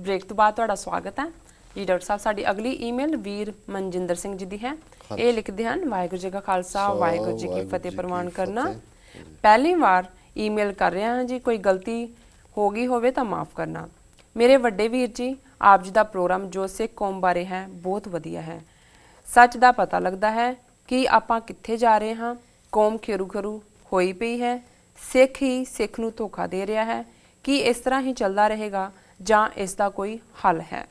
Break तो बाद तुहाडा स्वागत है जी डॉक्टर साहब। साडी अगली ईमेल वीर मनजिंदर सिंह जी दी है। ये लिखते हैं वाहिगुरू जी का खालसा वाहिगुरू जी की फतेह प्रवान करना। पहली बार ईमेल कर रहे हैं जी, कोई गलती हो गई होवे तो माफ़ करना। मेरे वड्डे वीर जी, आप जी का प्रोग्राम जो सिख कौम बारे है बहुत वधिया है। सच का पता लगता है कि आपां कित्थे जा रहे हाँ। कौम खेरू खरू होई पई है। सिख ही सिख नूं धोखा दे रहा है कि इस तरह ही चलता रहेगा जां इसका कोई हल है।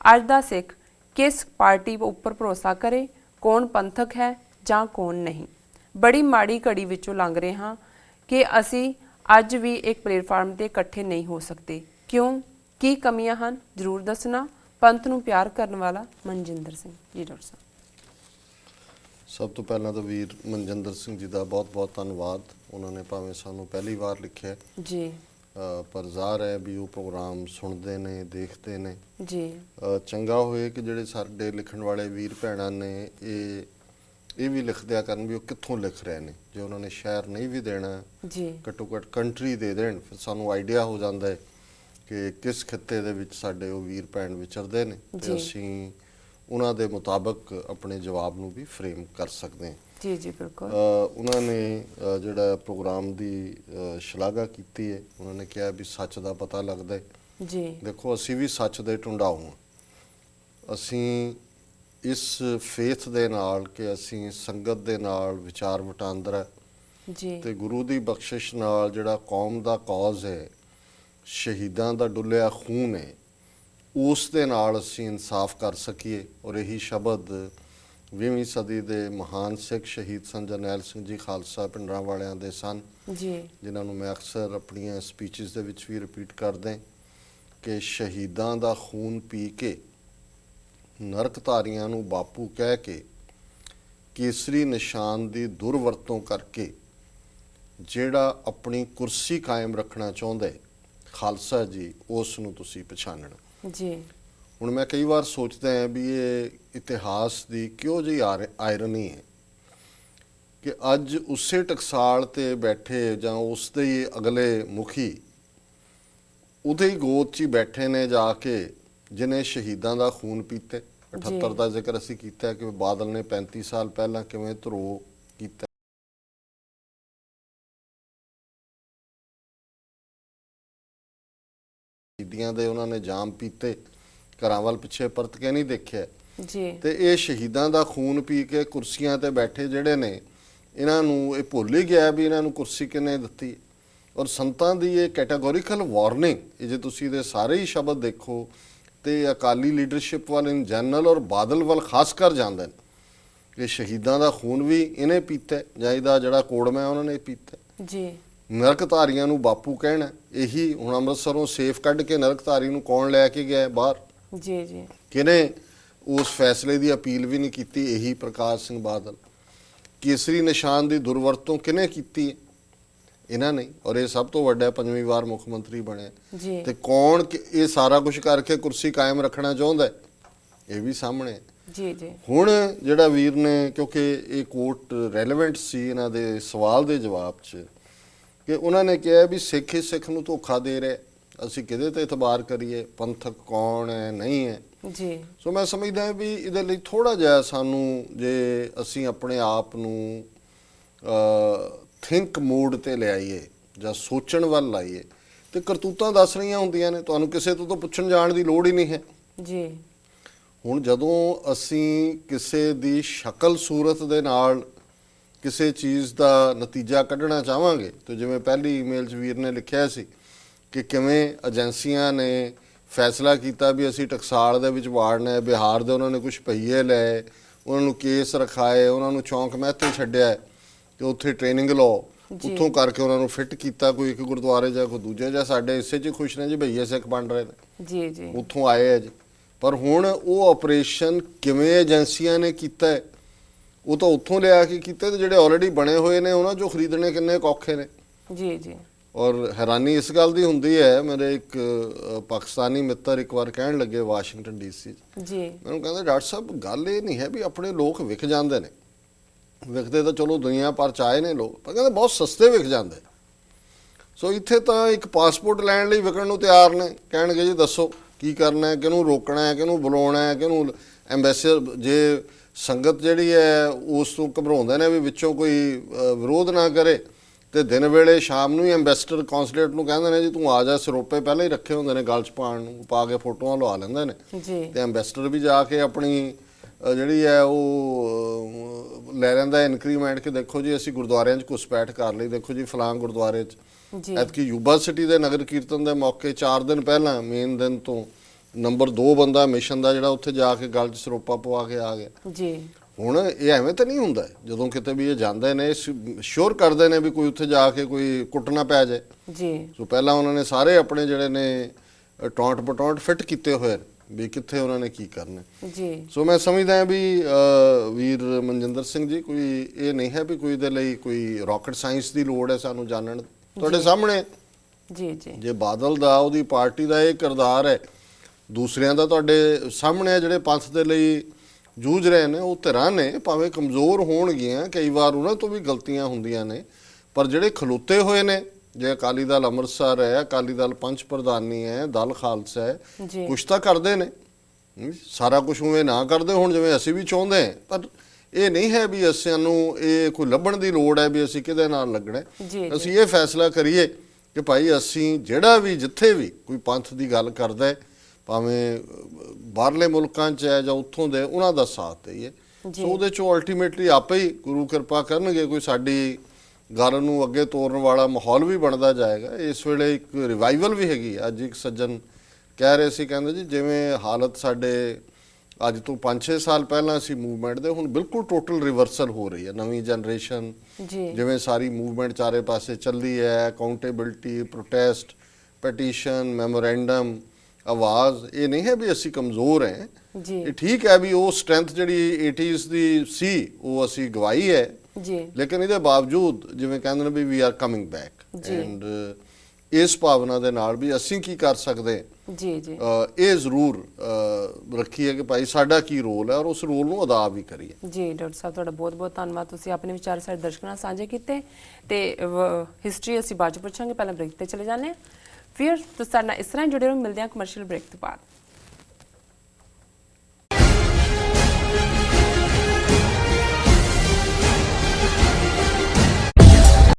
अज दा सिख किस पार्टी उपर भरोसा करे, कौन पंथक है जां कौन नहीं। बड़ी माड़ी घड़ी विचों लंघ रहे हाँ कि असी अज भी एक प्लेटफार्म ते इकट्ठे नहीं हो सकते। क्यों, की कमियां हैं, जरूर दसना। पंथ नूं प्यार करने वाला मनजिंदर सिंह जी। डॉक्टर साहब, सब तो पहला तो वीर मनजिंदर सिंह जी का बहुत बहुत धन्यवाद। उन्होंने भावें सानू पहली बार लिखे जी, पर ज़ाहिर है भी वो प्रोग्राम सुनते ने देखते ने जी। चंगा होए कि ਜਿਹੜੇ ਸਾਡੇ ਲਿਖਣ ਵਾਲੇ ਵੀਰ ਭੈਣਾਂ ਨੇ ਇਹ ਵੀ ਲਿਖ ਦਿਆ ਕਰਨ ਵੀ ਉਹ ਕਿੱਥੋਂ ਲਿਖ ਰਹੇ ਨੇ। ਜੇ ਉਹਨਾਂ ਨੇ ਸ਼ਹਿਰ ਨਹੀਂ ਵੀ ਦੇਣਾ जी, ਘੱਟੋ ਘੱਟ ਕੰਟਰੀ ਦੇ ਦੇਣ, ਫਿਰ ਸਾਨੂੰ ਆਈਡੀਆ ਹੋ ਜਾਂਦਾ ਹੈ ਕਿ ਕਿਸ ਖਿੱਤੇ ਦੇ ਵਿੱਚ ਸਾਡੇ ਉਹ ਵੀਰ ਭੈਣ ਵਿਚਰਦੇ ਨੇ ਤੇ ਅਸੀਂ ਉਹਨਾਂ ਦੇ ਮੁਤਾਬਕ ਆਪਣੇ ਜਵਾਬ ਨੂੰ ਵੀ ਫਰੇਮ ਕਰ ਸਕਦੇ ਹਾਂ। जी, जी, बिल्कुल। उन्होंने जोड़ा प्रोग्राम की शलाघा की है। उन्होंने कहा भी सच का पता लगता है जी। देखो असी भी सच दे ढूंढाऊ हाँ। असी इस फेथ दे नाल कि असी संगत दे नाल विचार वटांदरा जी, ते गुरु की बख्शिश नाल जिहड़ा कौम का कॉज है, शहीदां दा डुलिया खून है, उस दे नाल असी इंसाफ कर सकीए। और यही शब्द 20वीं सदी के महान सिख शहीद सन जरनैल सिंह जी खालसा पिंडरां वालियां दे सन, जी, जिन्होंने मैं अक्सर अपनी स्पीचिज़ दे विच भी रिपीट कर दें कि शहीदां दा खून पी के नरकधारियां नूं बापू कह के केसरी निशान की दुरवरतों करके जिहड़ा अपनी कुर्सी कायम रखना चाहुंदा है खालसा जी, उस नूं तुसीं पछाणना। जी। ਹੁਣ मैं कई बार सोचता है भी ये इतिहास की क्यों जी आयरनी है कि अज उसे टकसाल ते बैठे जां उसदे ही अगले मुखी उदे ही गोद च ही बैठे ने जाके जिन्हें शहीदां दा खून पीते। 78 का जिक्र असीं कीता कि बादल ने 35 साल पहला किवें धरो कीता। शहीदियां दे उन्होंने जाम पीते, घरां वाल पिछे परत के नहीं देखिया जी। ते ये शहीदां दा खून पी के कुर्सियां ते बैठे जिहड़े ने इन्हां नूं ये भुल ही गया भी इन्हां नूं कुर्सी किने दित्ती। और संतां दी ये कैटागोरीकल वार्निंग जे तुसीं इहदे सारे ही शब्द देखो तो अकाली लीडरशिप वाल इन जनरल और बादल वाल खासकर जांदे ने कि शहीदां दा खून भी इन्हें पीता है जां इहदा जिहड़ा कोड़मा उन्होंने पीता है। जी। नरकधारियां नूं बापू कहना यही हुण अमृतसरों सेफ कढ के नरकधारी नूं कौन लैके गया बाहर, जी, जी। किने उस फैसले की अपील भी नहीं की, यही प्रकाश सिंह बादल। केसरी निशान की दुरवरतों किने की, इन्हां ने। और ये सब तो वड्डा 5वीं बार मुख मंत्री बने जी। ते कौन ये सारा कुछ करके कुर्सी कायम रखना चाहुंदा है, ये भी सामने है। जी, जी। हुण जिहड़ा वीर ने, क्योंकि ये कोट रैलेवेंट सी इन्हां दे सवाल के जवाब च कि उन्होंने कहा भी सिख ही सिख नूं धोखा दे रहे, असीं किहदे ते इतबार करिए, पंथक कौन है नहीं है। जी। सो मैं समझदा भी इहदे लई थोड़ा जिहा सानू जे असीं अपने आप नूं थिंक मोड ते ले आईए जां सोचण वल लाईए ते करतूतां दस रहीआं हुंदियां ने, तुहानूं किसे तो पुछण जाण दी लोड़ ही नहीं है। जी। हुण जदों असीं किसे दी शक्ल सूरत दे नाल किसी चीज़ का नतीजा कढ़ना चाहांगे तो जिवें पहली ईमेल च वीर ने लिखिया सी कि किवें एजेंसियां ने फैसला किया भी असी टकसाल दे विच वाड़ना है, बिहार दे उन्होंने कुछ पहिए लए, उन्होंने केस रखाए, उन्होंने चौंक महते छड्डिया कि उत्थे ट्रेनिंग लो, उत्थों करके उन्होंने फिट किया कोई एक गुरुद्वारे जा कोई दूजे जा साडे हिस्से च खुश ने जी भईए सिख बन रहे हैं। जी, जी। उत्थों आए है जी। पर हुण वो ऑपरेशन किवें एजेंसियां ने कीता है, वो तो उत्थों लिया के कीते ते जिहड़े ऑलरेडी बने हुए ने उन्हां चों खरीदने किन्ने औखे ने। जी, जी। और हैरानी इस गल दी हुंदी है, मेरे एक पाकिस्तानी मित्र एक बार कहण लगे वाशिंगटन DC जी। मैनूं कहंदे डॉक्टर साहब गल ये नहीं है भी अपने लोग विक जाते हैं, विकते तो चलो दुनिया भर च आए ने लोग, पर कहंदे बहुत सस्ते विक जाते। सो इत्थे तो एक पासपोर्ट लैण लई विकण नूं तैयार ने, कहणगे जी दसो ਕੀ ਕਰਨਾ ਹੈ, ਕਿਹਨੂੰ ਰੋਕਣਾ ਹੈ, ਕਿਹਨੂੰ ਬੁਲਾਉਣਾ ਹੈ, ਕਿਹਨੂੰ ਐਂਬੈਸਡਰ। ਜੇ ਸੰਗਤ ਜਿਹੜੀ ਹੈ ਉਸ ਤੋਂ ਘਬਰਾਉਂਦੇ ਨੇ ਵੀ ਵਿੱਚੋਂ ਕੋਈ ਵਿਰੋਧ ਨਾ ਕਰੇ, ਤੇ ਦਿਨ ਵੇਲੇ ਸ਼ਾਮ ਨੂੰ ਹੀ ਐਂਬੈਸਡਰ ਕੌਂਸਲੇਟ ਨੂੰ ਕਹਿੰਦੇ ਨੇ ਜੀ ਤੂੰ ਆ ਜਾ, ਸਰੋਪੇ ਪਹਿਲਾਂ ਹੀ ਰੱਖੇ ਹੁੰਦੇ ਨੇ ਗਲ 'ਚ ਪਾਉਣ ਨੂੰ, ਪਾ ਕੇ ਫੋਟੋਆਂ ਲਵਾ ਲੈਂਦੇ ਨੇ ਜੀ। ਤੇ ਐਂਬੈਸਡਰ ਵੀ ਜਾ ਕੇ ਆਪਣੀ ਜਿਹੜੀ ਹੈ ਉਹ ਲੈ ਲੈਂਦਾ ਇਨਕਰੀਮੈਂਟ ਕਿ ਦੇਖੋ ਜੀ ਅਸੀਂ ਗੁਰਦੁਆਰਿਆਂ 'ਚ ਘੁਸਪੈਠ ਕਰ ਲਈ, ਦੇਖੋ ਜੀ ਫਲਾਂ ਗੁਰਦੁਆਰੇ 'ਚ। ਜੀ ਐਤਕੀ ਯੂਬਾ ਸਿਟੀ ਦੇ ਨਗਰ ਕੀਰਤਨ ਦੇ ਮੌਕੇ 4 ਦਿਨ ਪਹਿਲਾਂ ਮੇਨ ਦਿਨ ਤੋਂ ਨੰਬਰ 2 ਬੰਦਾ ਮਿਸ਼ਨ ਦਾ ਜਿਹੜਾ ਉੱਥੇ ਜਾ ਕੇ ਗਲ 'ਚ ਸਰੋਪਾ ਪਵਾ ਕੇ ਆ ਗਿਆ। ਜੀ। ਹੁਣ ਇਹ ਐਵੇਂ ਤਾਂ ਨਹੀਂ ਹੁੰਦਾ, ਜਦੋਂ ਕਿਤੇ ਵੀ ਇਹ ਜਾਂਦੇ ਨੇ ਸ਼ੋਰ ਕਰਦੇ ਨੇ ਵੀ ਕੋਈ ਉੱਥੇ ਜਾ ਕੇ ਕੋਈ ਕੁੱਟ ਨਾ ਪੈ ਜਾਏ। ਜੀ। ਸੋ ਪਹਿਲਾਂ ਉਹਨਾਂ ਨੇ ਸਾਰੇ ਆਪਣੇ ਜਿਹੜੇ ਨੇ ਟੌਂਟ ਪਟੌਂਟ ਫਿੱਟ ਕੀਤੇ ਹੋਏ ਨੇ ਵੀ ਕਿੱਥੇ ਉਹਨਾਂ ਨੇ ਕੀ ਕਰਨਾ। ਜੀ। ਸੋ ਮੈਂ ਸਮਝਦਾ ਹਾਂ ਵੀ ਵੀਰ ਮਨਜਿੰਦਰ ਸਿੰਘ ਜੀ, ਕੋਈ ਇਹ ਨਹੀਂ ਹੈ ਵੀ ਕੋਈ ਦੇ ਲਈ ਕੋਈ ਰਾਕਟ ਸਾਇੰਸ ਦੀ ਲੋੜ ਹੈ ਸਾਨੂੰ ਜਾਣਨ। ਤੁਹਾਡੇ ਸਾਹਮਣੇ ਜੀ। ਜੀ। ਜੇ ਬਾਦਲ ਦਾ ਉਹਦੀ ਪਾਰਟੀ ਦਾ ਇਹ ਕਿਰਦਾਰ ਹੈ, ਦੂਸਰਿਆਂ ਦਾ ਤੁਹਾਡੇ ਸਾਹਮਣੇ ਜਿਹੜੇ ਪੰਥ ਦੇ ਲਈ ਜੂਝ ਰਹੇ ਨੇ ਉਹ ਧਿਰਾਂ ਨੇ, ਭਾਵੇਂ ਕਮਜ਼ੋਰ ਹੋਣਗੀਆਂ, ਕਈ ਵਾਰ ਉਹਨਾਂ ਤੋਂ ਵੀ ਗਲਤੀਆਂ ਹੁੰਦੀਆਂ ਨੇ, ਪਰ ਜਿਹੜੇ ਖਲੋਤੇ ਹੋਏ ਨੇ, ਜੇ ਅਕਾਲੀ ਦਲ ਅੰਮ੍ਰਿਤਸਰ ਹੈ, ਅਕਾਲੀ ਦਲ ਪੰਚ ਪ੍ਰਧਾਨੀ ਹੈ, ਦਲ ਖਾਲਸਾ ਹੈ, ਕੁਛ ਤਾਂ ਕਰਦੇ ਨੇ। ਸਾਰਾ ਕੁਝ ਉਵੇਂ ਨਾ ਕਰਦੇ ਹੁਣ ਜਿਵੇਂ ਅਸੀਂ ਵੀ ਚਾਹੁੰਦੇ ਹਾਂ, ਪਰ ਇਹ ਨਹੀਂ ਹੈ ਵੀ ਸਾਨੂੰ ਇਹ ਕੋਈ ਲੱਭਣ ਦੀ ਲੋੜ ਹੈ ਵੀ ਅਸੀਂ ਕਿਹਦੇ ਨਾਲ ਲੱਗਣਾ। ਅਸੀਂ ਇਹ ਫੈਸਲਾ ਕਰੀਏ ਕਿ ਭਾਈ ਅਸੀਂ ਜਿਹੜਾ ਵੀ ਜਿੱਥੇ ਵੀ ਕੋਈ ਪੰਥ ਦੀ ਗੱਲ ਕਰਦਾ ਹੈ, ਭਾਵੇਂ ਬਾਹਰਲੇ ਮੁਲਕਾਂ 'ਚ ਹੈ ਜਾਂ ਉੱਥੋਂ ਦੇ, ਉਹਨਾਂ ਦਾ ਸਾਥ ਦੇਈਏ। ਸੋ ਉਹਦੇ 'ਚੋਂ ਅਲਟੀਮੇਟਲੀ ਆਪੇ ਹੀ ਗੁਰੂ ਕਿਰਪਾ ਕਰਨਗੇ, ਕੋਈ ਸਾਡੀ ਗੱਲ ਨੂੰ ਅੱਗੇ ਤੋਰਨ ਵਾਲਾ ਮਾਹੌਲ ਵੀ ਬਣਦਾ ਜਾਏਗਾ। ਇਸ ਵੇਲੇ ਇੱਕ ਰਿਵਾਈਵਲ ਵੀ ਹੈਗੀ। ਅੱਜ ਇੱਕ ਸੱਜਣ ਕਹਿ ਰਹੇ ਸੀ, ਕਹਿੰਦੇ ਜੀ ਜਿਵੇਂ ਹਾਲਤ ਸਾਡੇ ਅੱਜ ਤੋਂ 5-6 ਸਾਲ ਪਹਿਲਾਂ ਸੀ ਮੂਵਮੈਂਟ ਦੇ, ਹੁਣ ਬਿਲਕੁਲ ਟੋਟਲ ਰਿਵਰਸਲ ਹੋ ਰਹੀ ਹੈ। ਨਵੀਂ ਜਨਰੇਸ਼ਨ ਜਿਵੇਂ ਸਾਰੀ ਮੂਵਮੈਂਟ ਚਾਰੇ ਪਾਸੇ ਚੱਲੀ ਹੈ, ਅਕਾਊਂਟੇਬਿਲਟੀ, ਪ੍ਰੋਟੈਸਟ, ਪੈਟੀਸ਼ਨ, ਮੈਮੋਰੈਂਡਮ, ਆਵਾਜ਼, ਇਹ ਨਹੀਂ ਹੈ ਵੀ ਅਸੀਂ ਕਮਜ਼ੋਰ ਹੈ। ਇਹ ਠੀਕ ਹੈ ਵੀ ਉਹ ਸਟਰੈਂਥ ਜਿਹੜੀ 80s ਦੀ ਸੀ ਉਹ ਅਸੀਂ ਗਵਾਈ ਹੈ, ਲੇਕਿਨ ਇਹਦੇ ਬਾਵਜੂਦ ਜਿਵੇਂ ਕਹਿੰਦੇ ਨੇ ਵੀ we are coming back. And ਇਸ ਭਾਵਨਾ ਦੇ ਨਾਲ ਵੀ ਅਸੀਂ ਕੀ ਕਰ ਸਕਦੇ ਇਹ ਜ਼ਰੂਰ ਰੱਖੀਏ ਕਿ ਭਾਈ ਸਾਡਾ ਕੀ ਰੋਲ ਹੈ ਔਰ ਉਸ ਰੋਲ ਨੂੰ ਅਦਾ ਵੀ ਕਰੀਏ। ਜੀ ਡਾਕਟਰ ਸਾਹਿਬ, ਤੁਹਾਡਾ ਬਹੁਤ ਬਹੁਤ ਧੰਨਵਾਦ। ਤੁਸੀਂ ਆਪਣੇ ਵਿਚਾਰ ਸਾਡੇ ਦਰਸ਼ਕਾਂ ਨਾਲ ਸਾਂਝੇ ਕੀਤੇ ਤੇ ਹਿਸਟਰੀ ਅਸੀਂ ਬਾਅਦ ਚ ਪੁੱਛਾਂਗੇ, ਪਹਿਲਾਂ ਬ੍ਰੇਕ ਤੇ ਚਲੇ ਜਾਂਦੇ ਹਾਂ। ਫਿਰ ਤੁਸੀਂ ਸਾਡੇ ਨਾਲ ਇਸ ਤਰ੍ਹਾਂ ਜੁੜੇ ਰਹੋ, ਮਿਲਦੇ ਹਾਂ ਕਮਰਸ਼ੀਅਲ ਬ੍ਰੇਕ ਤੋਂ ਬਾਅਦ।